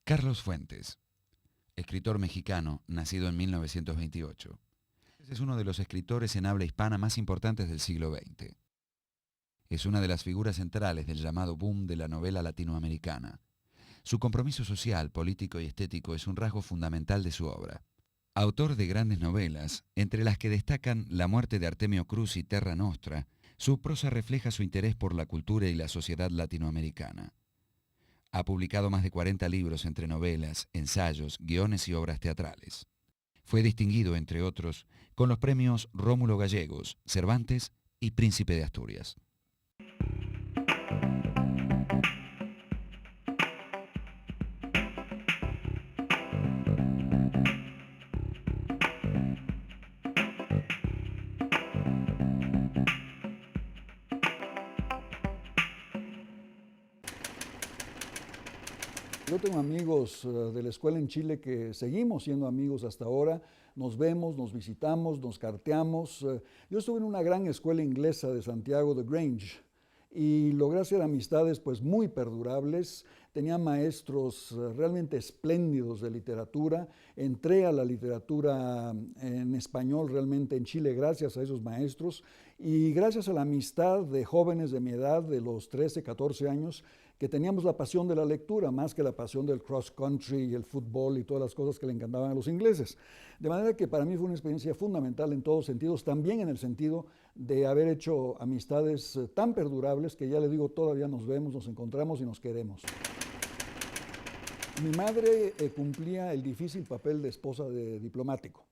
Carlos Fuentes, escritor mexicano, nacido en 1928. Es uno de los escritores en habla hispana más importantes del siglo XX. Es una de las figuras centrales del llamado boom de la novela latinoamericana. Su compromiso social, político y estético es un rasgo fundamental de su obra. Autor de grandes novelas, entre las que destacan La muerte de Artemio Cruz y Terra Nostra, su prosa refleja su interés por la cultura y la sociedad latinoamericana. Ha publicado más de 40 libros entre novelas, ensayos, guiones y obras teatrales. Fue distinguido, entre otros, con los premios Rómulo Gallegos, Cervantes y Príncipe de Asturias. Yo tengo amigos de la escuela en Chile que seguimos siendo amigos hasta ahora, nos vemos, nos visitamos, nos carteamos. Yo estuve en una gran escuela inglesa de Santiago, The Grange, y logré hacer amistades pues muy perdurables. Tenía maestros realmente espléndidos de literatura. Entré a la literatura en español realmente en Chile gracias a esos maestros y gracias a la amistad de jóvenes de mi edad, de los 13, 14 años, que teníamos la pasión de la lectura más que la pasión del cross country y el fútbol y todas las cosas que le encantaban a los ingleses. De manera que para mí fue una experiencia fundamental en todos sentidos, también en el sentido de haber hecho amistades tan perdurables que ya le digo, todavía nos vemos, nos encontramos y nos queremos. Mi madre cumplía el difícil papel de esposa de diplomático.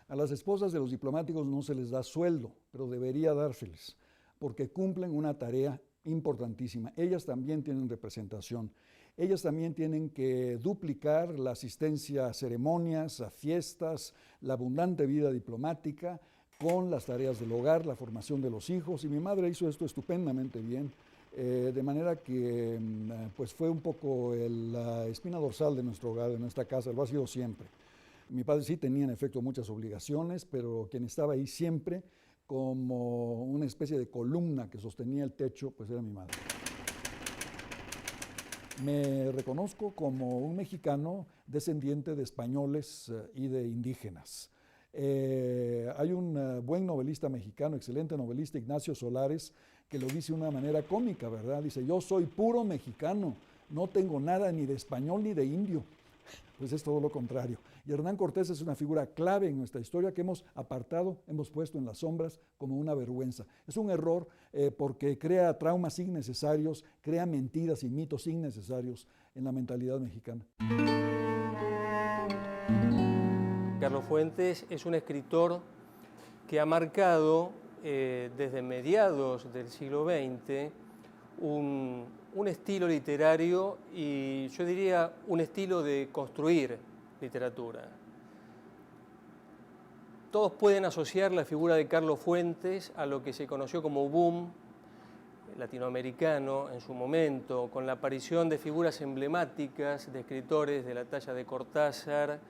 A las esposas de los diplomáticos no se les da sueldo, pero debería dárseles, porque cumplen una tarea importantísima. Ellas también tienen representación. Ellas también tienen que duplicar la asistencia a ceremonias, a fiestas, la abundante vida diplomática, con las tareas del hogar, la formación de los hijos. Y mi madre hizo esto estupendamente bien, de manera que pues fue un poco la espina dorsal de nuestro hogar, de nuestra casa, lo ha sido siempre. Mi padre sí tenía en efecto muchas obligaciones, pero quien estaba ahí siempre como una especie de columna que sostenía el techo, pues era mi madre. Me reconozco como un mexicano descendiente de españoles y de indígenas. Hay un buen novelista mexicano, excelente novelista, Ignacio Solares, que lo dice de una manera cómica, ¿verdad? Dice, yo soy puro mexicano, no tengo nada ni de español ni de indio. Pues es todo lo contrario. Y Hernán Cortés es una figura clave en nuestra historia que hemos apartado, hemos puesto en las sombras como una vergüenza. Es un error porque crea traumas innecesarios, crea mentiras y mitos innecesarios en la mentalidad mexicana. Carlos Fuentes es un escritor que ha marcado desde mediados del siglo XX un estilo literario y yo diría un estilo de construir literatura. Todos pueden asociar la figura de Carlos Fuentes a lo que se conoció como boom latinoamericano en su momento, con la aparición de figuras emblemáticas de escritores de la talla de Cortázar,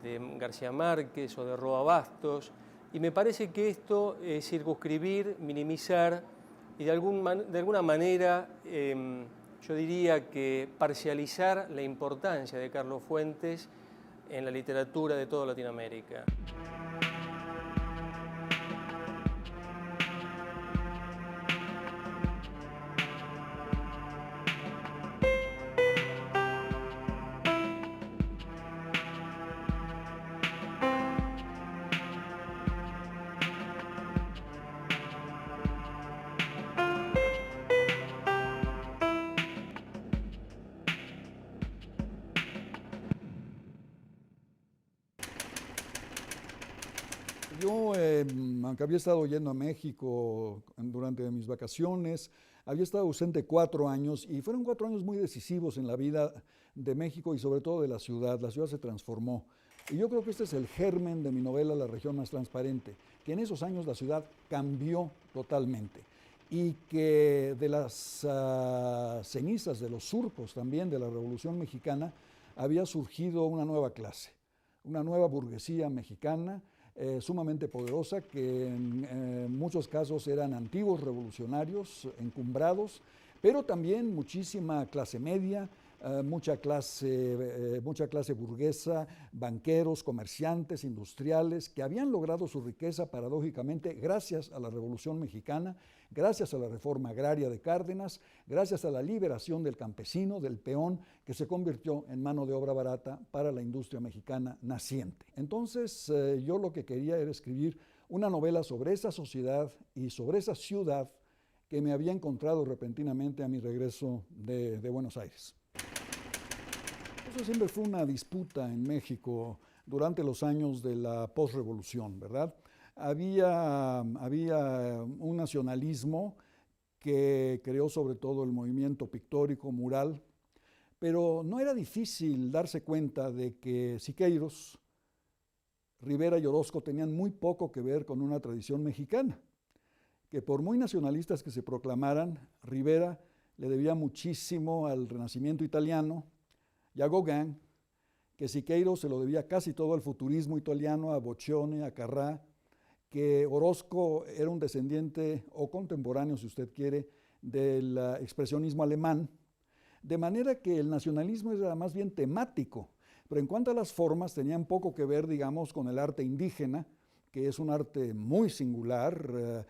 de García Márquez o de Roa Bastos, y me parece que esto es circunscribir, minimizar y de alguna manera yo diría que parcializar la importancia de Carlos Fuentes en la literatura de toda Latinoamérica. Yo, aunque había estado yendo a México durante mis vacaciones, había estado ausente 4 años y fueron 4 años muy decisivos en la vida de México y sobre todo de la ciudad. La ciudad se transformó. Y yo creo que este es el germen de mi novela La región más transparente, que en esos años la ciudad cambió totalmente y que de las cenizas, de los surcos también de la Revolución Mexicana, había surgido una nueva clase, una nueva burguesía mexicana, sumamente poderosa, que en muchos casos eran antiguos revolucionarios, encumbrados, pero también muchísima clase media, mucha clase burguesa, banqueros, comerciantes, industriales, que habían logrado su riqueza paradójicamente gracias a la Revolución Mexicana, gracias a la reforma agraria de Cárdenas, gracias a la liberación del campesino, del peón, que se convirtió en mano de obra barata para la industria mexicana naciente. Entonces, yo lo que quería era escribir una novela sobre esa sociedad y sobre esa ciudad que me había encontrado repentinamente a mi regreso de Buenos Aires. Eso siempre fue una disputa en México durante los años de la posrevolución, ¿verdad? Había un nacionalismo que creó sobre todo el movimiento pictórico, mural, pero no era difícil darse cuenta de que Siqueiros, Rivera y Orozco tenían muy poco que ver con una tradición mexicana, que por muy nacionalistas que se proclamaran, Rivera le debía muchísimo al Renacimiento italiano y a Gauguin, que Siqueiros se lo debía casi todo al futurismo italiano, a Boccioni, a Carrà, que Orozco era un descendiente o contemporáneo, si usted quiere, del expresionismo alemán, de manera que el nacionalismo era más bien temático, pero en cuanto a las formas tenían poco que ver, digamos, con el arte indígena, que es un arte muy singular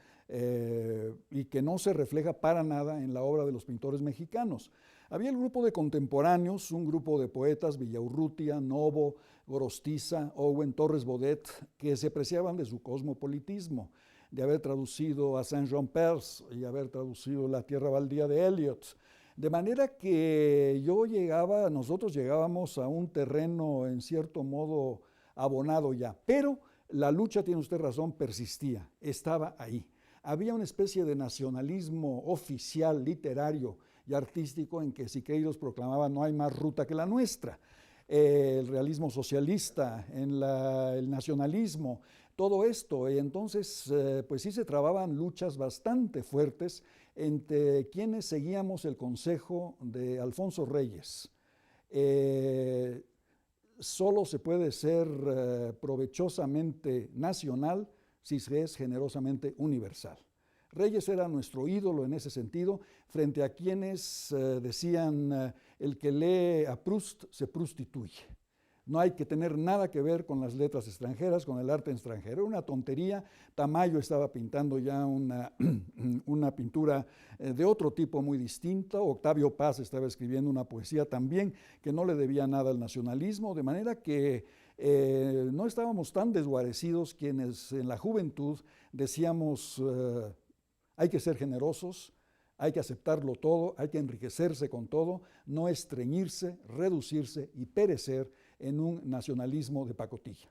y que no se refleja para nada en la obra de los pintores mexicanos. Había el grupo de contemporáneos, un grupo de poetas, Villaurrutia, Novo, Gorostiza, Owen, Torres Bodet, que se preciaban de su cosmopolitismo, de haber traducido a Saint-Jean-Perse y haber traducido La Tierra Baldía de Eliot. De manera que nosotros llegábamos a un terreno en cierto modo abonado ya, pero la lucha, tiene usted razón, persistía, estaba ahí. Había una especie de nacionalismo oficial, literario y artístico en que Siqueiros proclamaba no hay más ruta que la nuestra. El realismo socialista, el nacionalismo, todo esto. Y entonces, pues sí se trababan luchas bastante fuertes entre quienes seguíamos el consejo de Alfonso Reyes. Solo se puede ser provechosamente nacional si se es generosamente universal. Reyes era nuestro ídolo en ese sentido, frente a quienes decían el que lee a Proust se prostituye. No hay que tener nada que ver con las letras extranjeras, con el arte extranjero. Era una tontería. Tamayo estaba pintando ya una pintura de otro tipo muy distinta. Octavio Paz estaba escribiendo una poesía también que no le debía nada al nacionalismo, de manera que no estábamos tan desguarecidos quienes en la juventud decíamos hay que ser generosos, hay que aceptarlo todo, hay que enriquecerse con todo, no estreñirse, reducirse y perecer en un nacionalismo de pacotilla.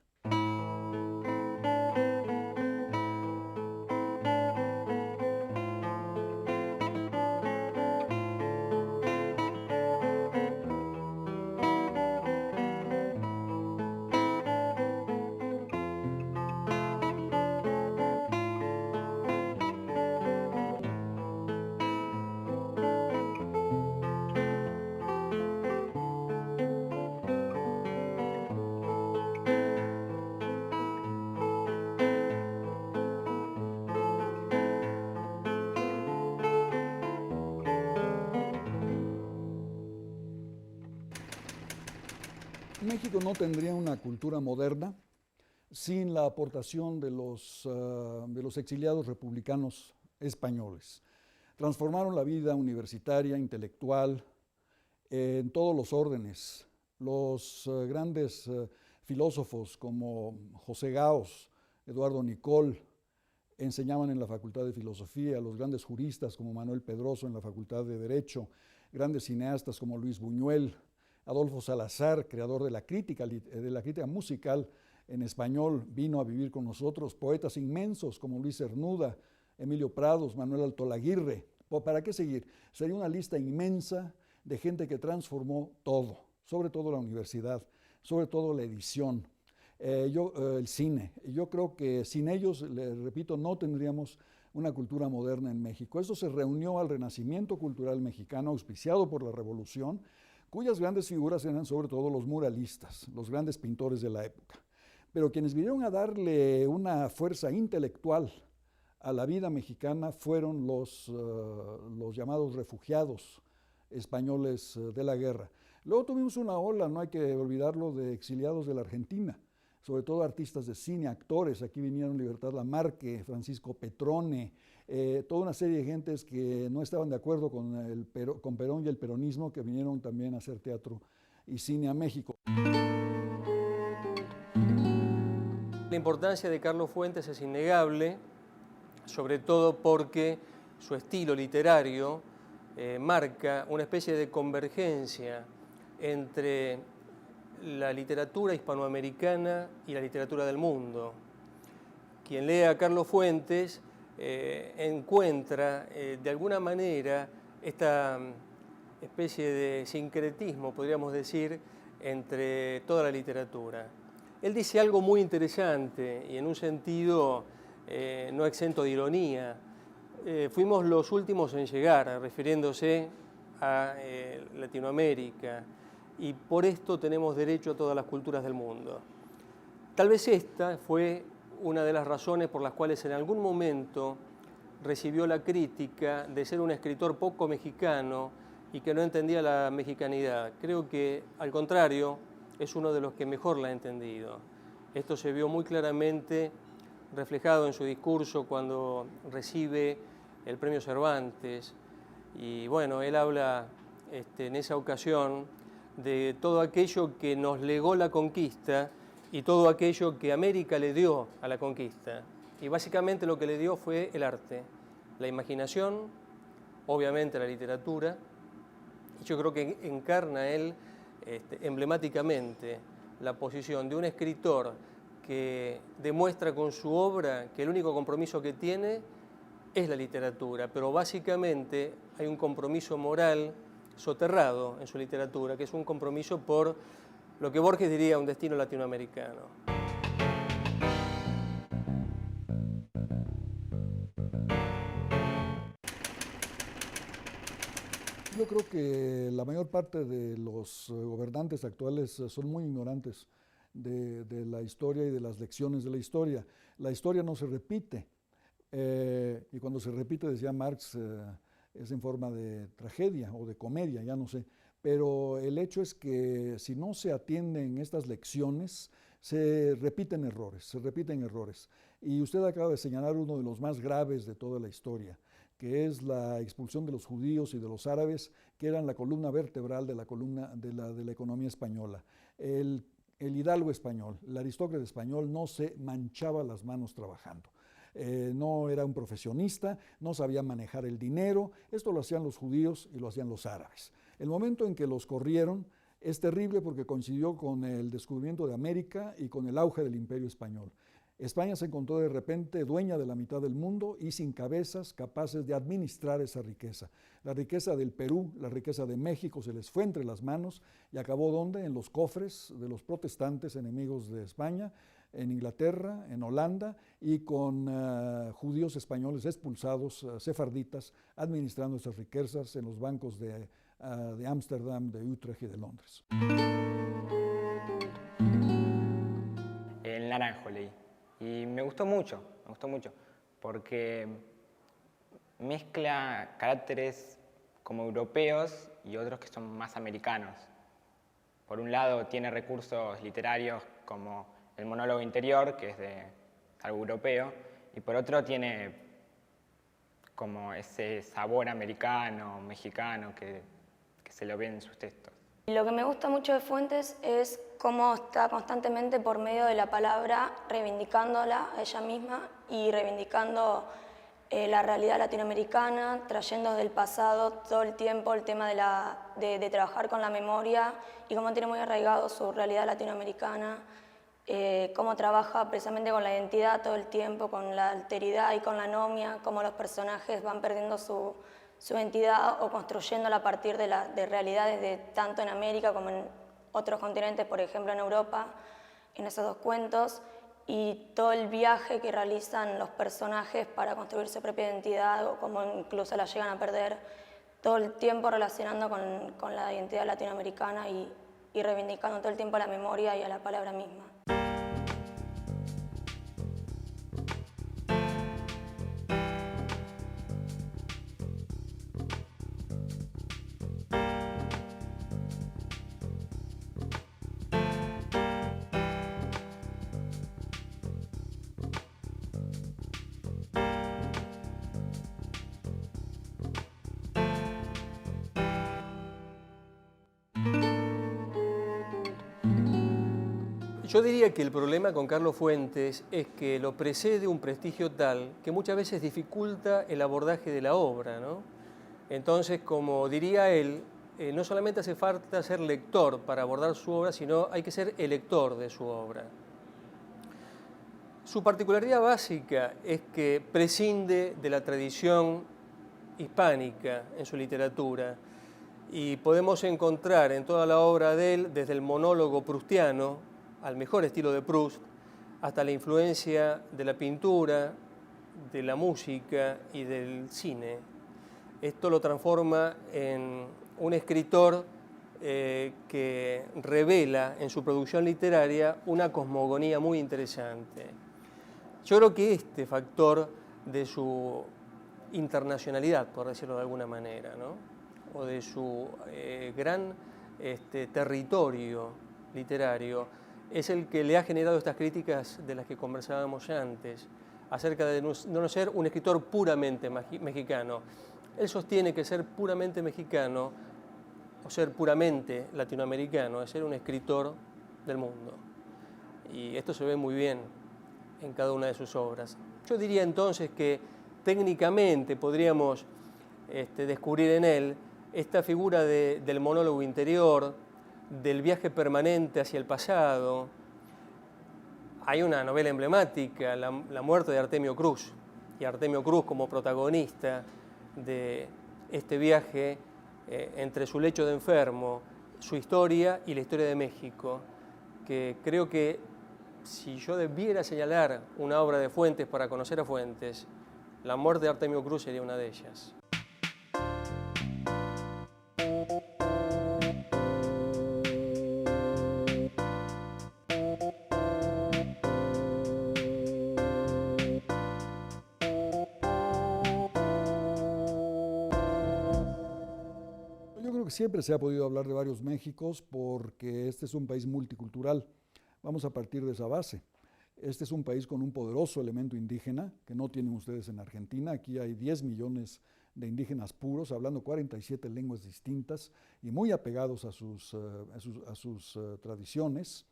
México no tendría una cultura moderna sin la aportación de los exiliados republicanos españoles. Transformaron la vida universitaria, intelectual, en todos los órdenes. Los grandes filósofos como José Gaos, Eduardo Nicol, enseñaban en la Facultad de Filosofía, los grandes juristas como Manuel Pedroso en la Facultad de Derecho, grandes cineastas como Luis Buñuel, Adolfo Salazar, creador de la crítica musical en español, vino a vivir con nosotros, poetas inmensos como Luis Cernuda, Emilio Prados, Manuel Altolaguirre. ¿Para qué seguir? Sería una lista inmensa de gente que transformó todo, sobre todo la universidad, sobre todo la edición, el cine. Yo creo que sin ellos, les repito, no tendríamos una cultura moderna en México. Eso se reunió al renacimiento cultural mexicano, auspiciado por la Revolución, cuyas grandes figuras eran sobre todo los muralistas, los grandes pintores de la época. Pero quienes vinieron a darle una fuerza intelectual a la vida mexicana fueron los llamados refugiados españoles de la guerra. Luego tuvimos una ola, no hay que olvidarlo, de exiliados de la Argentina, sobre todo artistas de cine, actores. Aquí vinieron Libertad Lamarque, Francisco Petrone, toda una serie de gentes que no estaban de acuerdo con Perón y el peronismo, que vinieron también a hacer teatro y cine a México. La importancia de Carlos Fuentes es innegable, sobre todo porque su estilo literario marca una especie de convergencia entre la literatura hispanoamericana y la literatura del mundo. Quien lee a Carlos Fuentes encuentra de alguna manera esta especie de sincretismo, podríamos decir, entre toda la literatura. Él dice algo muy interesante y en un sentido no exento de ironía. Fuimos los últimos en llegar, refiriéndose a Latinoamérica, y por esto tenemos derecho a todas las culturas del mundo. Tal vez esta fue una de las razones por las cuales en algún momento recibió la crítica de ser un escritor poco mexicano y que no entendía la mexicanidad. Creo que, al contrario, es uno de los que mejor la ha entendido. Esto se vio muy claramente reflejado en su discurso cuando recibe el premio Cervantes. Y bueno, él habla en esa ocasión de todo aquello que nos legó la conquista y todo aquello que América le dio a la conquista. Y básicamente lo que le dio fue el arte, la imaginación, obviamente la literatura. Y yo creo que encarna él emblemáticamente la posición de un escritor que demuestra con su obra que el único compromiso que tiene es la literatura, pero básicamente hay un compromiso moral soterrado en su literatura, que es un compromiso por lo que Borges diría un destino latinoamericano. Yo creo que la mayor parte de los gobernantes actuales son muy ignorantes de la historia y de las lecciones de la historia. La historia no se repite, y cuando se repite, decía Marx, es en forma de tragedia o de comedia, ya no sé. Pero el hecho es que si no se atienden estas lecciones, se repiten errores. Y usted acaba de señalar uno de los más graves de toda la historia, que es la expulsión de los judíos y de los árabes, que eran la columna vertebral de la economía española. El hidalgo español, el aristócrata español no se manchaba las manos trabajando. No era un profesionista, no sabía manejar el dinero. Esto lo hacían los judíos y lo hacían los árabes. El momento en que los corrieron es terrible porque coincidió con el descubrimiento de América y con el auge del Imperio Español. España se encontró de repente dueña de la mitad del mundo y sin cabezas capaces de administrar esa riqueza. La riqueza del Perú, la riqueza de México se les fue entre las manos y acabó ¿dónde? En los cofres de los protestantes enemigos de España, en Inglaterra, en Holanda, y con judíos españoles expulsados, sefarditas, administrando esas riquezas en los bancos de Ámsterdam, de Utrecht y de Londres. El Naranjo leí. Y me gustó mucho, porque mezcla caracteres como europeos y otros que son más americanos. Por un lado tiene recursos literarios como el monólogo interior, que es de algo europeo, y por otro tiene como ese sabor americano, mexicano, que se lo ve en sus textos. Lo que me gusta mucho de Fuentes es cómo está constantemente por medio de la palabra reivindicándola a ella misma y reivindicando la realidad latinoamericana, trayendo del pasado todo el tiempo el tema de trabajar con la memoria y cómo tiene muy arraigado su realidad latinoamericana, cómo trabaja precisamente con la identidad todo el tiempo, con la alteridad y con la anomia, cómo los personajes van perdiendo su identidad o construyéndola a partir de realidades tanto en América como en otros continentes, por ejemplo en Europa, en esos dos cuentos, y todo el viaje que realizan los personajes para construir su propia identidad o cómo incluso la llegan a perder, todo el tiempo relacionando con la identidad latinoamericana y reivindicando todo el tiempo a la memoria y a la palabra misma. Yo diría que el problema con Carlos Fuentes es que lo precede un prestigio tal que muchas veces dificulta el abordaje de la obra, ¿no? Entonces, como diría él, no solamente hace falta ser lector para abordar su obra, sino hay que ser elector de su obra. Su particularidad básica es que prescinde de la tradición hispánica en su literatura y podemos encontrar en toda la obra de él, desde el monólogo proustiano, al mejor estilo de Proust, hasta la influencia de la pintura, de la música y del cine. Esto lo transforma en un escritor que revela en su producción literaria una cosmogonía muy interesante. Yo creo que este factor de su internacionalidad, por decirlo de alguna manera, ¿no? O de su gran territorio literario, es el que le ha generado estas críticas de las que conversábamos antes, acerca de no ser un escritor puramente mexicano. Él sostiene que ser puramente mexicano o ser puramente latinoamericano es ser un escritor del mundo. Y esto se ve muy bien en cada una de sus obras. Yo diría entonces que técnicamente podríamos descubrir en él esta figura del monólogo interior, del viaje permanente hacia el pasado. Hay una novela emblemática, La muerte de Artemio Cruz, y Artemio Cruz como protagonista de este viaje entre su lecho de enfermo, su historia y la historia de México, que creo que si yo debiera señalar una obra de Fuentes para conocer a Fuentes, La muerte de Artemio Cruz sería una de ellas. Yo creo que siempre se ha podido hablar de varios Méxicos porque este es un país multicultural. Vamos a partir de esa base. Este es un país con un poderoso elemento indígena que no tienen ustedes en Argentina. Aquí hay 10 millones de indígenas puros, hablando 47 lenguas distintas y muy apegados a sus tradiciones.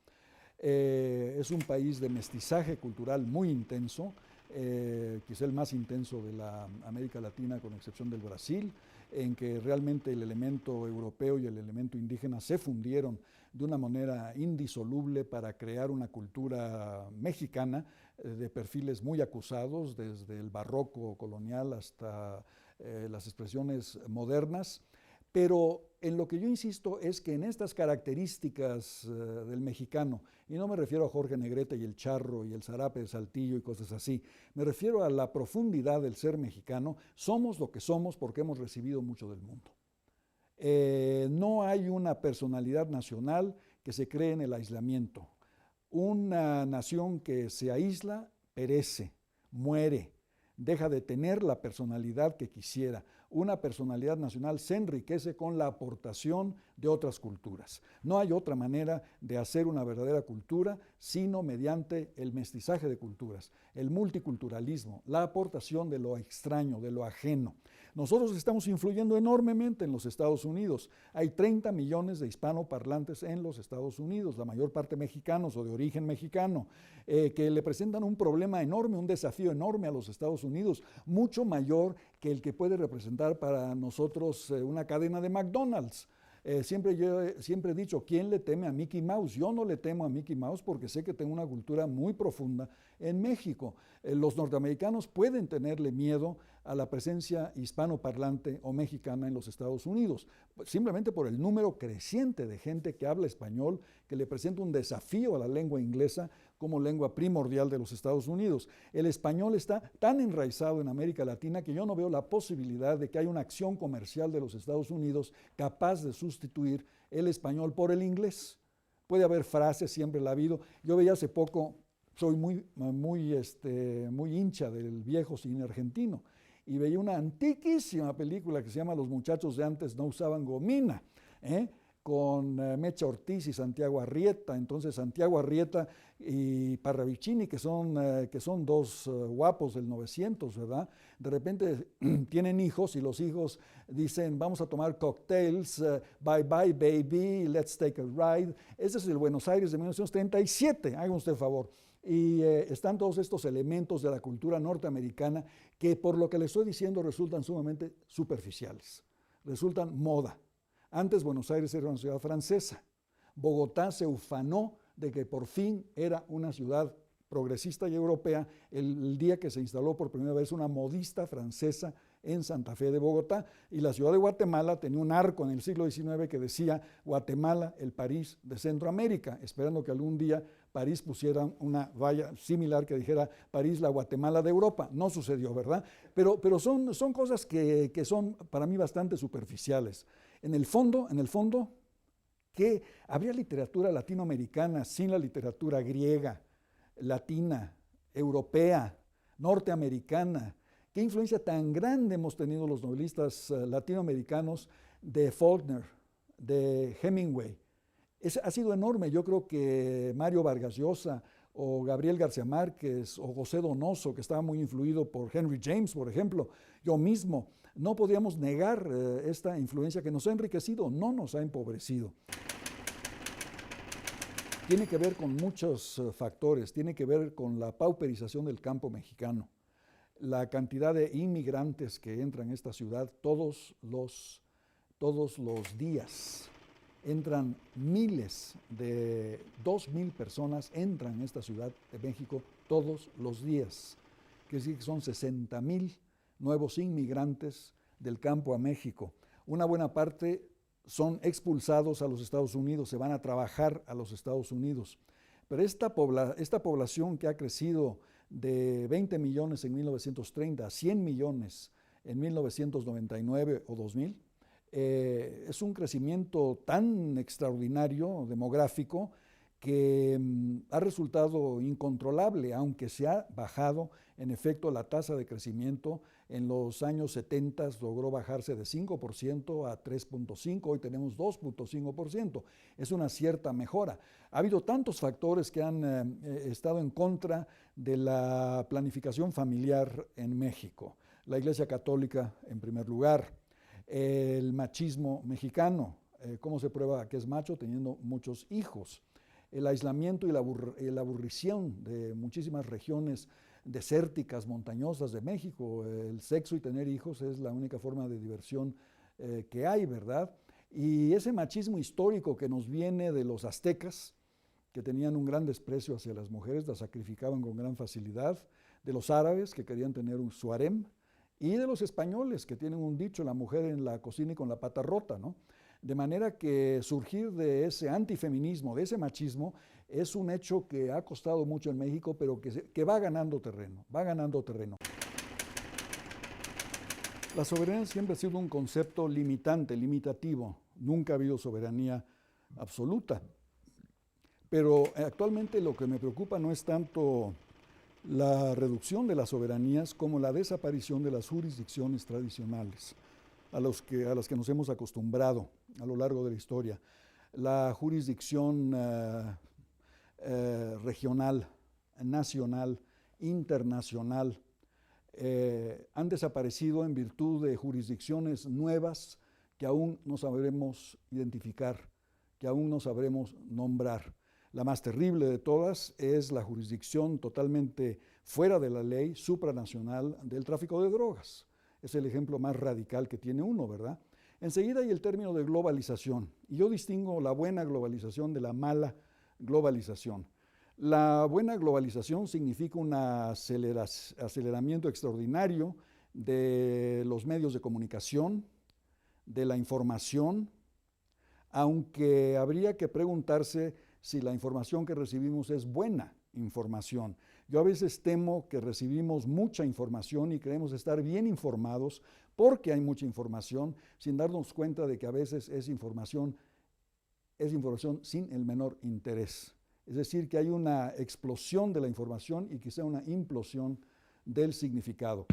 Es un país de mestizaje cultural muy intenso, quizá el más intenso de la América Latina, con excepción del Brasil, en que realmente el elemento europeo y el elemento indígena se fundieron de una manera indisoluble para crear una cultura mexicana de perfiles muy acusados, desde el barroco colonial hasta las expresiones modernas. Pero en lo que yo insisto es que en estas características del mexicano, y no me refiero a Jorge Negrete y el charro y el zarape de Saltillo y cosas así, me refiero a la profundidad del ser mexicano, somos lo que somos porque hemos recibido mucho del mundo. No hay una personalidad nacional que se cree en el aislamiento. Una nación que se aísla perece, muere, deja de tener la personalidad que quisiera. Una personalidad nacional se enriquece con la aportación de otras culturas. No hay otra manera de hacer una verdadera cultura sino mediante el mestizaje de culturas, el multiculturalismo, la aportación de lo extraño, de lo ajeno. Nosotros estamos influyendo enormemente en los Estados Unidos. Hay 30 millones de hispanoparlantes en los Estados Unidos, la mayor parte mexicanos o de origen mexicano, que le presentan un problema enorme, un desafío enorme a los Estados Unidos, mucho mayor que el que puede representar para nosotros una cadena de McDonald's. Siempre he dicho, ¿quién le teme a Mickey Mouse? Yo no le temo a Mickey Mouse porque sé que tengo una cultura muy profunda en México. Los norteamericanos pueden tenerle miedo a la presencia hispanoparlante o mexicana en los Estados Unidos, simplemente por el número creciente de gente que habla español, que le presenta un desafío a la lengua inglesa como lengua primordial de los Estados Unidos. El español está tan enraizado en América Latina que yo no veo la posibilidad de que haya una acción comercial de los Estados Unidos capaz de sustituir el español por el inglés. Puede haber frases, siempre la ha habido. Yo veía hace poco, soy muy hincha del viejo cine argentino, y veía una antiquísima película que se llama Los muchachos de antes no usaban gomina, con Mecha Ortiz y Santiago Arrieta. Entonces Santiago Arrieta y Parravicini, que son dos guapos del 900, ¿verdad? De repente tienen hijos y los hijos dicen, vamos a tomar cocktails, bye bye baby, let's take a ride. Ese es el Buenos Aires de 1937, haga usted favor. Y están todos estos elementos de la cultura norteamericana que, por lo que le estoy diciendo, resultan sumamente superficiales, resultan moda. Antes Buenos Aires era una ciudad francesa. Bogotá se ufanó de que por fin era una ciudad progresista y europea el día que se instaló por primera vez una modista francesa en Santa Fe de Bogotá. Y la ciudad de Guatemala tenía un arco en el siglo XIX que decía Guatemala, el París de Centroamérica, esperando que algún día París pusiera una valla similar que dijera París, la Guatemala de Europa. No sucedió, ¿verdad? Pero son cosas que son para mí bastante superficiales. En el fondo, ¿qué? ¿Habría literatura latinoamericana sin la literatura griega, latina, europea, norteamericana? ¿Qué influencia tan grande hemos tenido los novelistas latinoamericanos de Faulkner, de Hemingway? Ha sido enorme. Yo creo que Mario Vargas Llosa o Gabriel García Márquez o José Donoso, que estaba muy influido por Henry James, por ejemplo, yo mismo, no podíamos negar esta influencia que nos ha enriquecido, no nos ha empobrecido. Tiene que ver con muchos factores, tiene que ver con la pauperización del campo mexicano, la cantidad de inmigrantes que entran a esta ciudad todos los días. Entran miles de 2,000 personas, entran a esta ciudad de México todos los días. Quiere decir que son 60,000 nuevos inmigrantes del campo a México. Una buena parte son expulsados a los Estados Unidos, se van a trabajar a los Estados Unidos. Pero esta población que ha crecido de 20 millones en 1930 a 100 millones en 1999 o 2000, es un crecimiento tan extraordinario, demográfico, que ha resultado incontrolable, aunque se ha bajado. En efecto, la tasa de crecimiento en los años 70 logró bajarse de 5% a 3.5%, hoy tenemos 2.5%. Es una cierta mejora. Ha habido tantos factores que han estado en contra de la planificación familiar en México. La Iglesia Católica, en primer lugar, el machismo mexicano, cómo se prueba que es macho teniendo muchos hijos, el aislamiento y la aburrición de muchísimas regiones desérticas, montañosas de México. El sexo y tener hijos es la única forma de diversión que hay, ¿verdad? Y ese machismo histórico que nos viene de los aztecas, que tenían un gran desprecio hacia las mujeres, las sacrificaban con gran facilidad, de los árabes que querían tener su harem, y de los españoles que tienen un dicho, la mujer en la cocina y con la pata rota, ¿no? De manera que surgir de ese antifeminismo, de ese machismo, es un hecho que ha costado mucho en México, pero que va ganando terreno, va ganando terreno. La soberanía siempre ha sido un concepto limitante, limitativo. Nunca ha habido soberanía absoluta. Pero actualmente lo que me preocupa no es tanto la reducción de las soberanías como la desaparición de las jurisdicciones tradicionales a las que nos hemos acostumbrado a lo largo de la historia. La jurisdicción regional, nacional, internacional, han desaparecido en virtud de jurisdicciones nuevas que aún no sabremos identificar, que aún no sabremos nombrar. La más terrible de todas es la jurisdicción totalmente fuera de la ley, supranacional, del tráfico de drogas. Es el ejemplo más radical que tiene uno, ¿verdad? Enseguida hay el término de globalización, y yo distingo la buena globalización de la mala globalización. La buena globalización significa un aceleramiento extraordinario de los medios de comunicación, de la información, aunque habría que preguntarse si la información que recibimos es buena información. Yo a veces temo que recibimos mucha información y creemos estar bien informados porque hay mucha información, sin darnos cuenta de que a veces es información sin el menor interés. Es decir, que hay una explosión de la información y quizá una implosión del significado.